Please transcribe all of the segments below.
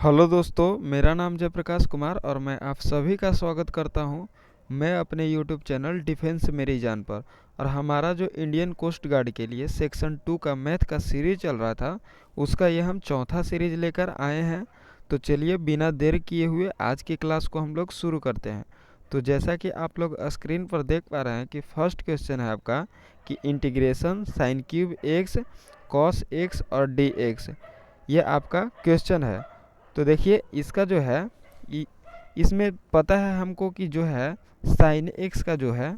Hello दोस्तों, मेरा नाम जयप्रकाश कुमार और मैं आप सभी का स्वागत करता हूं। मैं अपने यूट्यूब चैनल डिफेंस मेरी जान पर। और हमारा जो इंडियन कोस्ट गार्ड के लिए सेक्शन 2 का मैथ का सीरीज चल रहा था, उसका ये हम चौथा सीरीज लेकर आए हैं। तो चलिए बिना देर किए हुए आज की क्लास को हम लोग शुरू करते हैं। तो जैसा कि आप लोग स्क्रीन पर देख पा रहे हैं कि फर्स्ट क्वेश्चन है आपका कि integration sine cube x cos x और डी एक्स, ये आपका क्वेश्चन है। तो देखिए इसका जो है इसमें पता है हमको कि जो है साइन एक्स का जो है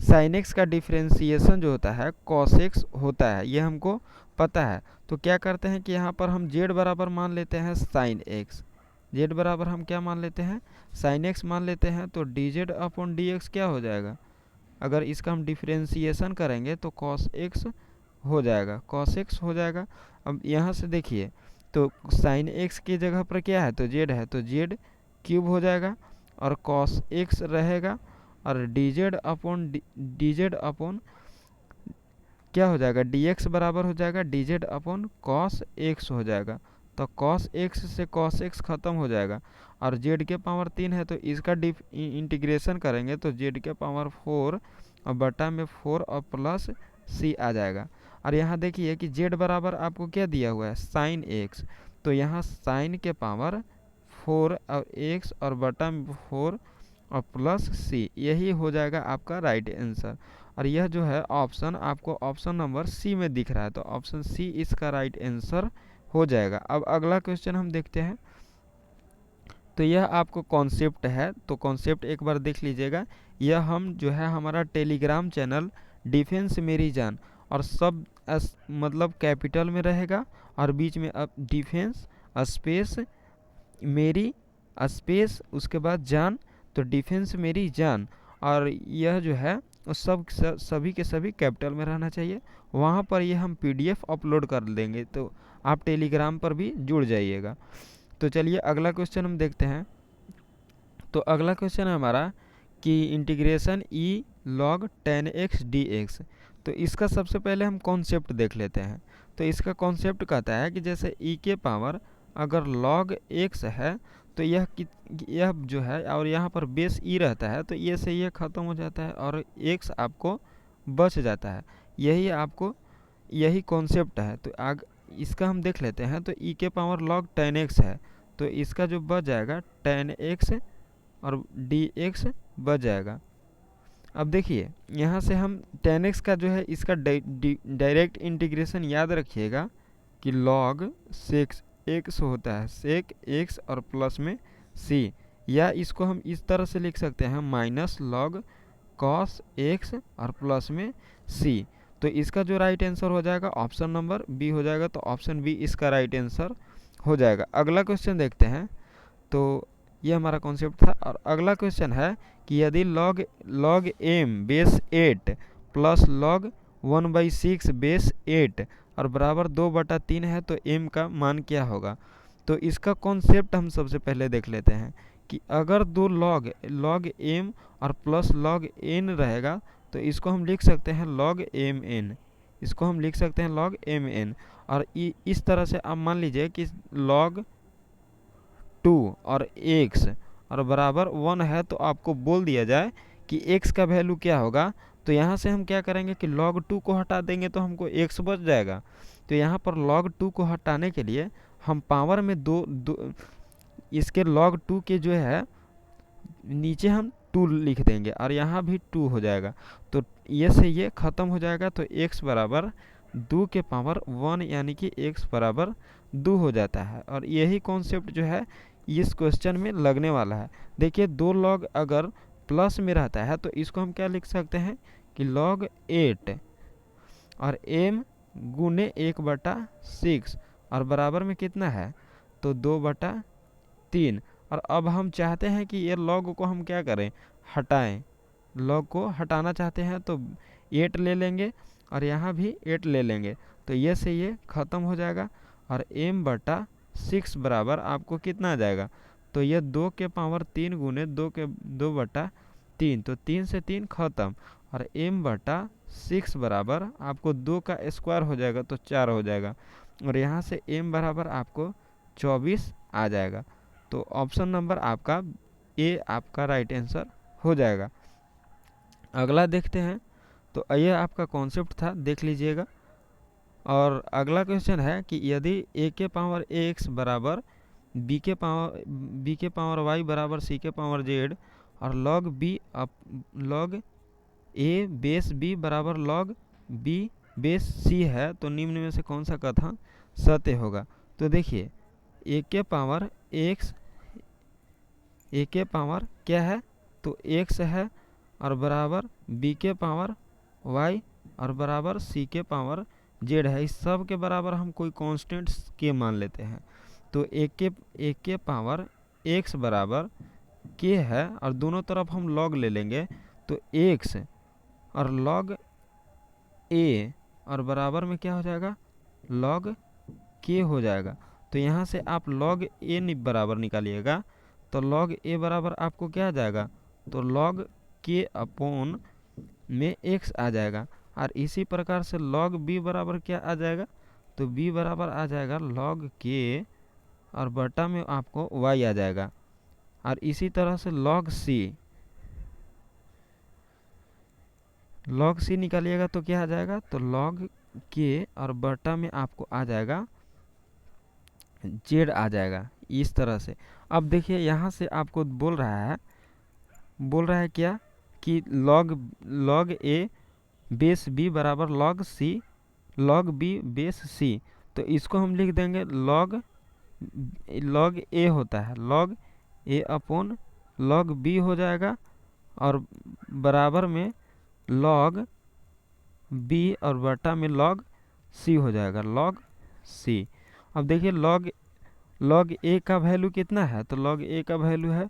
साइन एक्स का डिफ्रेंसिएशन जो होता है कॉस एक्स होता है, ये हमको पता है। तो क्या करते हैं कि यहाँ पर हम जेड बराबर मान लेते हैं साइन एक्स। जेड बराबर हम क्या मान लेते हैं, साइन एक्स मान लेते हैं। तो D Z upon D x क्या हो जाएगा, अगर इसका हम डिफ्रेंसिएशन करेंगे तो कॉस एक्स हो जाएगा, कॉस एक्स हो जाएगा। अब यहाँ से देखिए तो साइन एक्स की जगह पर क्या है, तो जेड है, तो जेड क्यूब हो जाएगा और कॉस एक्स रहेगा और डी जेड अपॉन क्या हो जाएगा, डी एक्स बराबर हो जाएगा D Z upon cos x हो जाएगा। तो कॉस एक्स से कॉस एक्स खत्म हो जाएगा और जेड के पावर 3 है, तो इसका इंटीग्रेशन करेंगे तो जेड के पावर 4 और बटा में 4 और प्लस सी आ जाएगा। और यहाँ देखिए कि जेड बराबर आपको क्या दिया हुआ है, साइन एक्स। तो यहाँ साइन के पावर 4 और एक्स और बटा में 4 और प्लस सी, यही हो जाएगा आपका राइट आंसर। और यह जो है ऑप्शन आपको ऑप्शन नंबर सी में दिख रहा है, तो ऑप्शन सी इसका राइट आंसर हो जाएगा। अब अगला क्वेश्चन हम देखते हैं। तो यह आपको कॉन्सेप्ट है, तो कॉन्सेप्ट एक बार देख लीजिएगा। यह हम जो है हमारा टेलीग्राम चैनल डिफेंस मेरी जान, और सब मतलब कैपिटल में रहेगा और बीच में अब डिफेंस स्पेस मेरी स्पेस उसके बाद जान, तो डिफेंस मेरी जान। और यह जो है सभी के सभी कैपिटल में रहना चाहिए। वहाँ पर ये हम पीडीएफ अपलोड कर देंगे, तो आप टेलीग्राम पर भी जुड़ जाइएगा। तो चलिए अगला क्वेश्चन हम देखते हैं। तो अगला क्वेश्चन है हमारा कि इंटीग्रेशन ई log ten x D x. तो इसका सबसे पहले हम कॉन्सेप्ट देख लेते हैं। तो इसका कॉन्सेप्ट कहता है कि जैसे ई के पावर अगर लॉग एक्स है तो यह जो है और यहाँ पर बेस ई रहता है, तो ये से ये ख़त्म हो जाता है और एक्स आपको बच जाता है। यही कॉन्सेप्ट है। तो इसका हम देख लेते हैं। तो ई के पावर लॉग टेन एक्स है, तो इसका जो बच जाएगा टेन एक्स और डी एक्स बच जाएगा। अब देखिए यहाँ से हम टेन एक्स का जो है इसका डायरेक्ट इंटीग्रेशन याद रखिएगा कि लॉग सेक्स एक्स होता है, सेक एक्स और प्लस में सी, या इसको हम इस तरह से लिख सकते हैं माइनस लॉग कॉस एक्स और प्लस में सी। तो इसका जो राइट आंसर हो जाएगा ऑप्शन नंबर बी हो जाएगा। तो ऑप्शन बी इसका राइट आंसर हो जाएगा। अगला क्वेश्चन देखते हैं। तो ये हमारा कॉन्सेप्ट था। और अगला क्वेश्चन है कि यदि लॉग एम बेस 8 प्लस लॉग 1/6 बेस 8 और बराबर 2/3 है तो एम का मान क्या होगा। तो इसका कॉन्सेप्ट हम सबसे पहले देख लेते हैं कि अगर दो लॉग एम और प्लस लॉग एन रहेगा तो इसको हम लिख सकते हैं लॉग एम एन, इसको हम लिख सकते हैं लॉग एम एन। और इस तरह से आप मान लीजिए कि लॉग 2 और एक्स और बराबर 1 है, तो आपको बोल दिया जाए कि एक्स का वैल्यू क्या होगा। तो यहाँ से हम क्या करेंगे कि log 2 को हटा देंगे तो हमको एक्स बच जाएगा। तो यहाँ पर log 2 को हटाने के लिए हम पावर में इसके log 2 के जो है नीचे हम 2 लिख देंगे और यहाँ भी 2 हो जाएगा। तो ये से ये ख़त्म हो जाएगा। तो x बराबर 2 के पावर 1 यानी कि x बराबर 2 हो जाता है। और यही कॉन्सेप्ट जो है इस क्वेश्चन में लगने वाला है। देखिए दो लॉग अगर प्लस में रहता है तो इसको हम क्या लिख सकते हैं कि log 8 और m गुने 1/6 और बराबर में कितना है, तो 2/3। और अब हम चाहते हैं कि ये log को हम क्या करें, हटाएं। log को हटाना चाहते हैं तो 8 ले लेंगे और यहाँ भी 8 ले लेंगे, तो ये से ये ख़त्म हो जाएगा। और m/6 बराबर आपको कितना आ जाएगा, तो ये 2 के पावर 3 गुने 2/3, तो 3 से 3 ख़त्म। और m/6 बराबर आपको 2 का स्क्वायर हो जाएगा तो 4 हो जाएगा। और यहाँ से m बराबर आपको 24 आ जाएगा। तो ऑप्शन नंबर आपका ए आपका राइट आंसर हो जाएगा। अगला देखते हैं। तो यह आपका कॉन्सेप्ट था, देख लीजिएगा। और अगला क्वेश्चन है कि यदि ए के पावर ए एक्स बराबर बी के पावर वाई बराबर सी के पावर जेड और लॉग ए बेस बी बराबर लॉग बी बेस सी है, तो निम्न में से कौन सा कथन सत्य होगा। तो देखिए, ए के पावर एक्स, ए के पावर क्या है, तो एक्स है, और बराबर बी के पावर वाई और बराबर सी के पावर जेड है। इस सब के बराबर हम कोई कांस्टेंट के मान लेते हैं। तो एक के पावर एक्स बराबर के है, और दोनों तरफ हम लॉग ले लेंगे, तो एक्स और लॉग ए और बराबर में क्या हो जाएगा, लॉग के हो जाएगा। तो यहाँ से आप लॉग ए बराबर निकालिएगा, तो लॉग ए बराबर आपको क्या आ जाएगा, तो लॉग के अपॉन में एक्स आ जाएगा। और इसी प्रकार से लॉग बी बराबर क्या आ जाएगा, तो बी बराबर आ जाएगा लॉग के और बटा में आपको वाई आ जाएगा। और इसी तरह से लॉग सी निकालिएगा तो क्या आ जाएगा, तो लॉग के और बटा में आपको आ जाएगा जेड आ जाएगा। इस तरह से अब देखिए, यहाँ से आपको बोल रहा है क्या कि लॉग ए बेस बी बराबर लॉग बी बेस सी। तो इसको हम लिख देंगे लॉग ए होता है, लॉग ए अपॉन लॉग बी हो जाएगा, और बराबर में लॉग बी और बटा में लॉग सी हो जाएगा, लॉग सी। अब देखिए, लॉग ए का वैल्यू कितना है, तो लॉग ए का वैल्यू है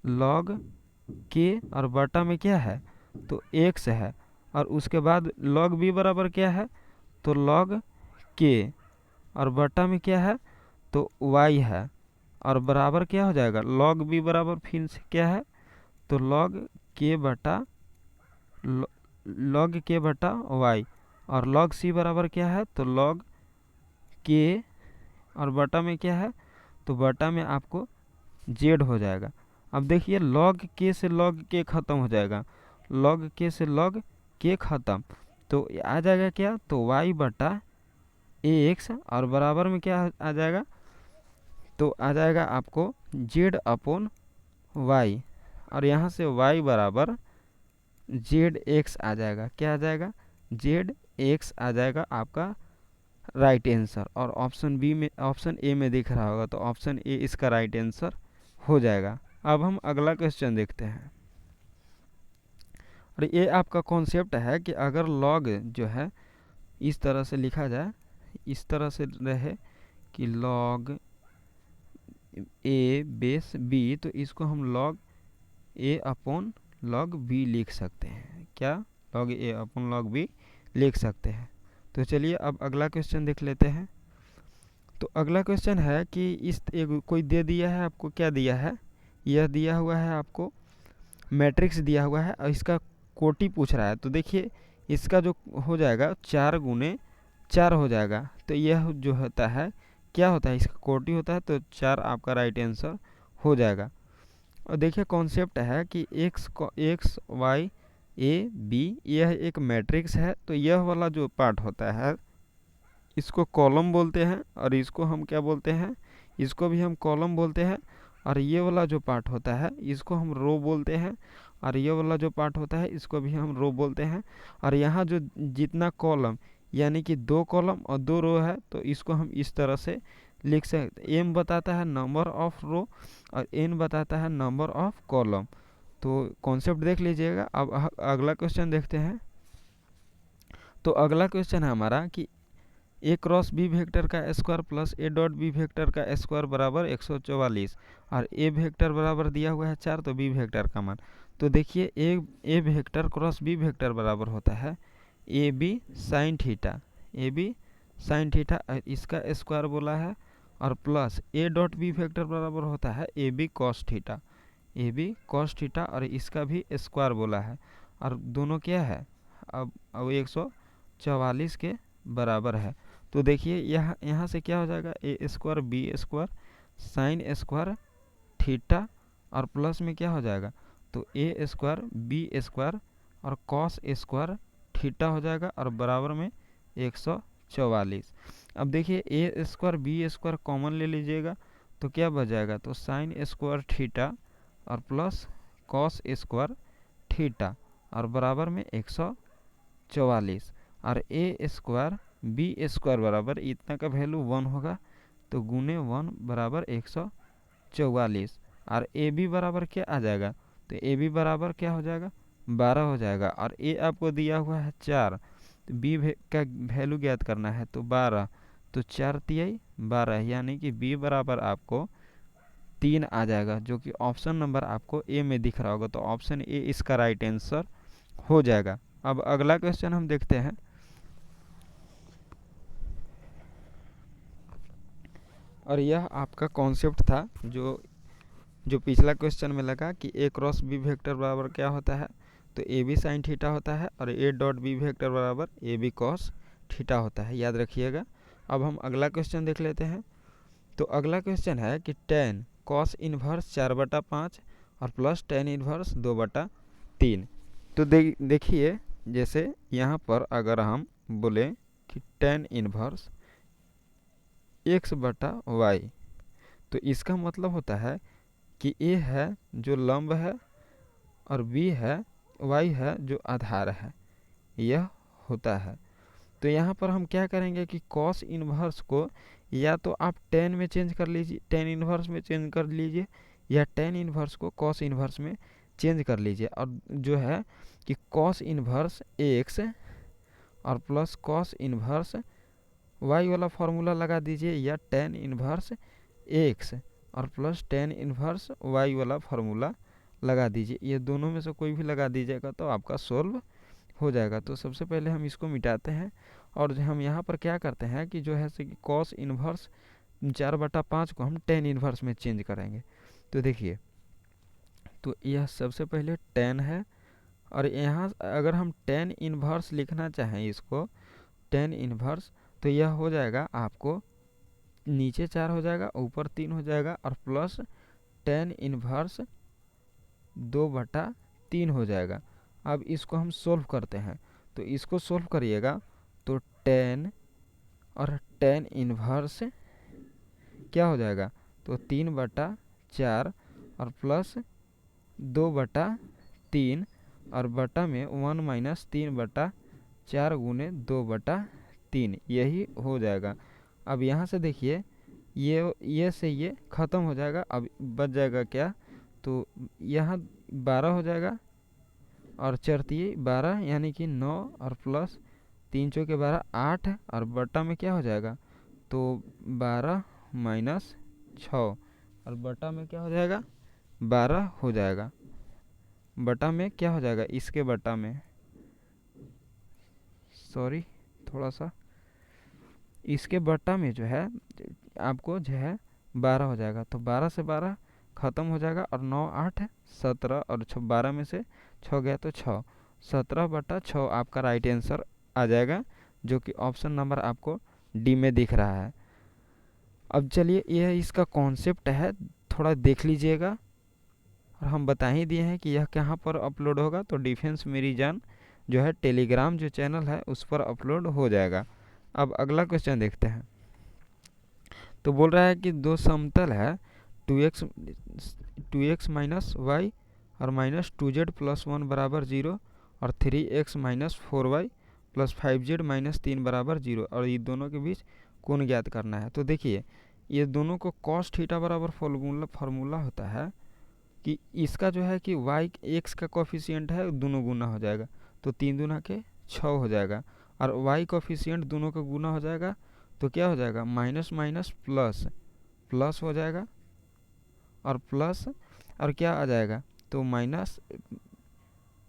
लॉग के और बटा में क्या है, तो एक्स है, और उसके बाद लॉग बी बराबर क्या है, तो लॉग के और बटा में क्या है, तो वाई है, और बराबर क्या हो जाएगा, लॉग बी बराबर फिर से क्या है, तो लॉग के बटा वाई, और लॉग सी बराबर क्या है, तो लॉग के और बटा में क्या है, तो बटा में आपको जेड हो जाएगा। अब देखिए, लॉग के से लॉग के ख़त्म हो जाएगा, लॉग के से लॉग के ख़त्म, तो आ जाएगा क्या, तो वाई बटा ए एक्स, और बराबर में क्या आ जाएगा, तो आ जाएगा आपको जेड अपॉन वाई, और यहाँ से वाई बराबर जेड एक्स आ जाएगा। क्या आ जाएगा, जेड एक्स आ जाएगा आपका राइट आंसर। और ऑप्शन ए में दिख रहा होगा, तो ऑप्शन ए इसका राइट आंसर हो जाएगा। अब हम अगला क्वेश्चन देखते हैं। और ये आपका कॉन्सेप्ट है कि अगर लॉग जो है इस तरह से लिखा जाए, इस तरह से रहे कि लॉग ए बेस बी, तो इसको हम लॉग ए अपॉन लॉग बी लिख सकते हैं। क्या, लॉग ए अपॉन लॉग बी लिख सकते हैं। तो चलिए अब अगला क्वेश्चन देख लेते हैं। तो अगला क्वेश्चन है कि कोई दे दिया है आपको, क्या दिया है, यह दिया हुआ है आपको मैट्रिक्स दिया हुआ है, और इसका कोटि पूछ रहा है। तो देखिए, इसका जो हो जाएगा 4 गुने 4 हो जाएगा। तो यह जो होता है, क्या होता है, इसका कोटि होता है, तो 4 आपका राइट आंसर हो जाएगा। और देखिए, कॉन्सेप्ट है कि एक्स वाई ए बी, यह एक मैट्रिक्स है। तो यह वाला जो पार्ट होता है, इसको कॉलम बोलते हैं, और इसको हम क्या बोलते हैं, इसको भी हम कॉलम बोलते हैं। और ये वाला जो पार्ट होता है, इसको हम रो बोलते हैं, और ये वाला जो पार्ट होता है, इसको भी हम रो बोलते हैं। और यहाँ जो जितना कॉलम, यानी कि 2 कॉलम और 2 रो है, तो इसको हम इस तरह से लिख सकते। एम बताता है नंबर ऑफ रो, और एन बताता है नंबर ऑफ कॉलम। तो कॉन्सेप्ट देख लीजिएगा। अब अगला क्वेश्चन देखते हैं। तो अगला क्वेश्चन है हमारा कि ए क्रॉस बी वेक्टर का square plus A dot B vector का स्क्वायर बराबर 144, और ए वेक्टर बराबर दिया हुआ है 4, तो बी वेक्टर का मान। तो देखिए, A vector cross B vector बराबर होता है A B sine theta, A B sine theta, इसका स्क्वायर बोला है, और plus A dot B vector बराबर होता है A B cos theta, A B cos theta, और इसका भी स्क्वायर बोला है, और दोनों क्या है, अब 144 के बराबर है। तो देखिए यहाँ से क्या हो जाएगा, A square B square sine square theta और प्लस में क्या हो जाएगा, तो ए स्क्वायर बी स्क्वायर और कॉस स्क्वायर थीटा हो जाएगा और बराबर में 144। अब देखिए A square B square common ले लीजिएगा तो क्या बच जाएगा, तो साइन स्क्वायर थीटा और प्लस कॉस स्क्वायर थीटा और बराबर में 144 और ए स्क्वायर बी स्क्वायर बराबर इतना का वैल्यू 1 होगा तो गुने 1 बराबर 144 और ए बी बराबर क्या आ जाएगा, तो ए बी बराबर क्या हो जाएगा 12 हो जाएगा और ए आपको दिया हुआ है 4, तो बी का वैल्यू ज्ञात करना है तो 12, तो 4 तिहाई 12 यानी कि बी बराबर आपको 3 आ जाएगा, जो कि ऑप्शन नंबर आपको ए में दिख रहा होगा। तो ऑप्शन ए इसका राइट आंसर हो जाएगा। अब अगला क्वेश्चन हम देखते हैं। और यह आपका कॉन्सेप्ट था जो पिछला क्वेश्चन में लगा कि ए क्रॉस बी वेक्टर बराबर क्या होता है, तो ए बी साइन थीटा होता है और ए डॉट बी वेक्टर बराबर ए बी कॉस थीटा होता है, याद रखिएगा। अब हम अगला क्वेश्चन देख लेते हैं। तो अगला क्वेश्चन है कि टेन कॉस इन्वर्स 4/5 और प्लस टेन इन्वर्स 2/3। तो देखिए जैसे यहाँ पर अगर हम बोले कि टेन इन्वर्स x/y, तो इसका मतलब होता है कि a है जो लंब है और b है y है जो आधार है, यह होता है। तो यहाँ पर हम क्या करेंगे कि कॉस इन्वर्स को या तो आप टेन में चेंज कर लीजिए, टेन इन्वर्स में चेंज कर लीजिए, या टेन इन्वर्स को कॉस इन्वर्स में चेंज कर लीजिए। और जो है कि कॉस इन्वर्स x और प्लस कॉस इन्वर्स y वाला फार्मूला लगा दीजिए, या टेन इन्वर्स x और प्लस टेन इन्वर्स y वाला फार्मूला लगा दीजिए। ये दोनों में से कोई भी लगा दीजिएगा तो आपका सोल्व हो जाएगा। तो सबसे पहले हम इसको मिटाते हैं और हम यहाँ पर क्या करते हैं कि जो है कि कॉस इन्वर्स 4/5 को हम टेन इन्वर्स में चेंज करेंगे। तो देखिए, तो यह सबसे पहले टेन है और यहाँ अगर हम टेन इन्वर्स लिखना चाहें इसको टेन इन्वर्स, तो यह हो जाएगा आपको नीचे 4 हो जाएगा, ऊपर 3 हो जाएगा और प्लस टेन इन्वर्स 2/3 हो जाएगा। अब इसको हम सोल्व करते हैं, तो इसको सोल्व करिएगा तो टेन और टेन इन्वर्स क्या हो जाएगा, तो 3/4 और प्लस 2/3 और बटा में 1 माइनस 3/4 गुने 2/3, यही हो जाएगा। अब यहाँ से देखिए ये से ये ख़त्म हो जाएगा। अब बच जाएगा क्या, तो यहाँ 12 हो जाएगा और चरतिए 12 यानी कि 9 और प्लस 3 चौके 12 8 और बटा में क्या हो जाएगा, तो 12 माइनस 6 और बटा में क्या हो जाएगा 12 हो जाएगा। बटा में क्या हो जाएगा, इसके बटा में सॉरी थोड़ा सा इसके बटा में जो है आपको जो है 12 हो जाएगा। तो 12 से 12 ख़त्म हो जाएगा और 9 8 17 और 12 में से 6 गया तो 6, 17/6 आपका राइट आंसर आ जाएगा, जो कि ऑप्शन नंबर आपको डी में दिख रहा है। अब चलिए यह इसका कॉन्सेप्ट है, थोड़ा देख लीजिएगा। और हम बता ही दिए हैं कि यह कहाँ पर अपलोड होगा, तो डिफेंस मेरी जान जो है टेलीग्राम जो चैनल है उस पर अपलोड हो जाएगा। अब अगला क्वेश्चन देखते हैं। तो बोल रहा है कि दो समतल है 2x माइनस वाई और माइनस 2z प्लस 1 बराबर 0 और 3x minus 4y plus 5z minus 3 बराबर 0 और ये दोनों के बीच कोण ज्ञात करना है। तो देखिए ये दोनों को कॉस थीटा बराबर फार्मूला होता है कि इसका जो है कि y x का कोफिशिएंट है दोनों गुना हो जाएगा, तो 3 दूना के 6 हो जाएगा और y कोफिशिएंट दोनों का गुना हो जाएगा तो क्या हो जाएगा माइनस माइनस प्लस प्लस हो जाएगा और प्लस और क्या आ जाएगा, तो माइनस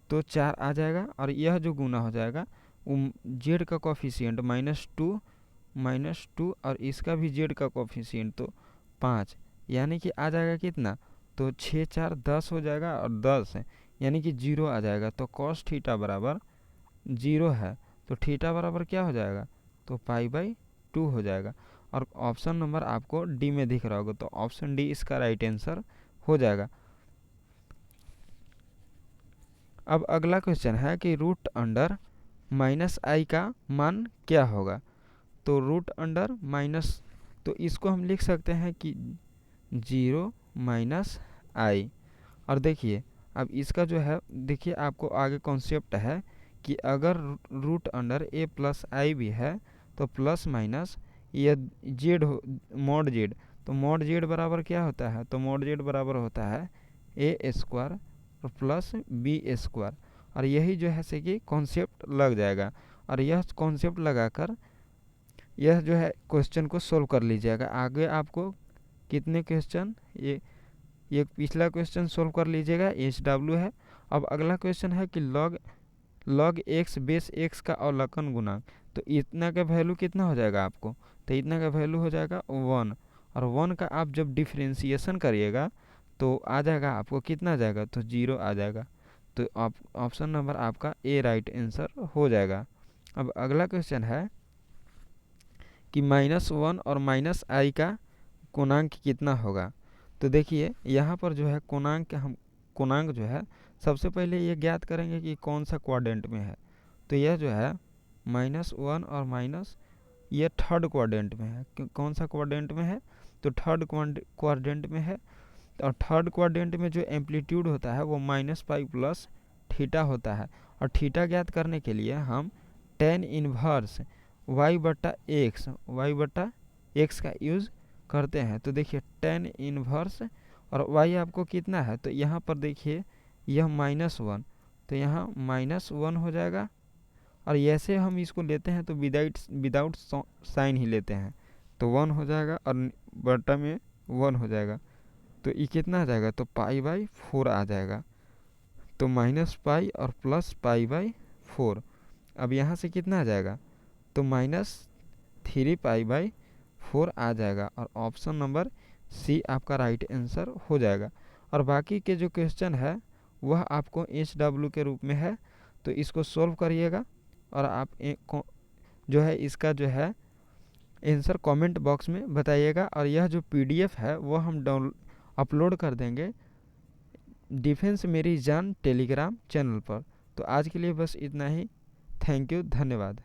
तो 4 आ जाएगा और यह जो गुना हो जाएगा जेड का कोफिशिएंट -2 और इसका भी जेड का कोफिशिएंट तो 5, यानी कि आ जाएगा कितना, तो 6 4 10 हो जाएगा और 10 यानी कि 0 आ जाएगा। तो कॉस थीटा बराबर 0 है, तो थीटा बराबर क्या हो जाएगा, तो पाई/2 2 हो जाएगा। और ऑप्शन नंबर आपको डी में दिख रहा होगा, तो ऑप्शन डी इसका राइट आंसर हो जाएगा। अब अगला क्वेश्चन है कि रूट अंडर माइनस आई का मान क्या होगा। तो रूट अंडर माइनस, तो इसको हम लिख सकते हैं कि 0 माइनस आई। और देखिए अब इसका जो है, देखिए आपको आगे कॉन्सेप्ट है कि अगर रूट अंडर ए प्लस आई भी है तो प्लस माइनस ये जेड हो, मॉड जेड, तो मॉड जेड बराबर क्या होता है, तो मॉड जेड बराबर होता है ए स्क्वायर और प्लस बी स्क्वायर। और यही जो है से कि कॉन्सेप्ट लग जाएगा, और यह कॉन्सेप्ट लगाकर यह जो है क्वेश्चन को सोल्व कर लीजिएगा। आगे आपको कितने क्वेश्चन, ये पिछला क्वेश्चन सोल्व कर लीजिएगा, एच डब्ल्यू है। अब अगला क्वेश्चन है कि लॉग एक्स बेस एक्स का अवलोकन गुणांक, तो इतना का वैल्यू कितना हो जाएगा आपको, तो इतना का वैल्यू हो जाएगा 1। और 1 का आप जब डिफ्रेंसिएशन करिएगा तो आ जाएगा आपको कितना आ जाएगा, तो 0 आ जाएगा। तो ऑप्शन नंबर आपका ए राइट आंसर हो जाएगा। अब अगला क्वेश्चन है कि -1 और माइनस आई का कोणांक कितना होगा। तो देखिए यहाँ पर जो है कोणांक जो है सबसे पहले ये ज्ञात करेंगे कि कौन सा क्वाड्रेंट में है। तो यह जो है -1 और माइनस, ये थर्ड क्वाड्रेंट में है। कौन सा क्वाड्रेंट में है, तो थर्ड क्वाड्रेंट में है। और थर्ड क्वाड्रेंट में जो एम्पलीट्यूड होता है वो -पाई प्लस थीटा होता है। और थीटा ज्ञात करने के लिए हम tan इनवर्स y बटा एक्स का यूज़ करते हैं। तो देखिए tan इनवर्स और y आपको कितना है, तो यहाँ पर देखिए यह -1, तो यहाँ -1 हो जाएगा। और ऐसे हम इसको लेते हैं तो विदाउट साइन ही लेते हैं, तो 1 हो जाएगा और बटा में 1 हो जाएगा। तो ये कितना आ जाएगा, तो पाई/4 आ जाएगा। तो -पाई और प्लस पाई/4। अब यहाँ से कितना आ जाएगा, तो -3 पाई/4 आ जाएगा। और ऑप्शन नंबर सी आपका राइट आंसर हो जाएगा। और बाकी के जो क्वेश्चन है वह आपको HW के रूप में है, तो इसको सोल्व करिएगा। और आप जो है इसका जो है आंसर कमेंट बॉक्स में बताइएगा। और यह जो PDF है वो हम अपलोड कर देंगे डिफेंस मेरी जान टेलीग्राम चैनल पर। तो आज के लिए बस इतना ही। थैंक यू, धन्यवाद।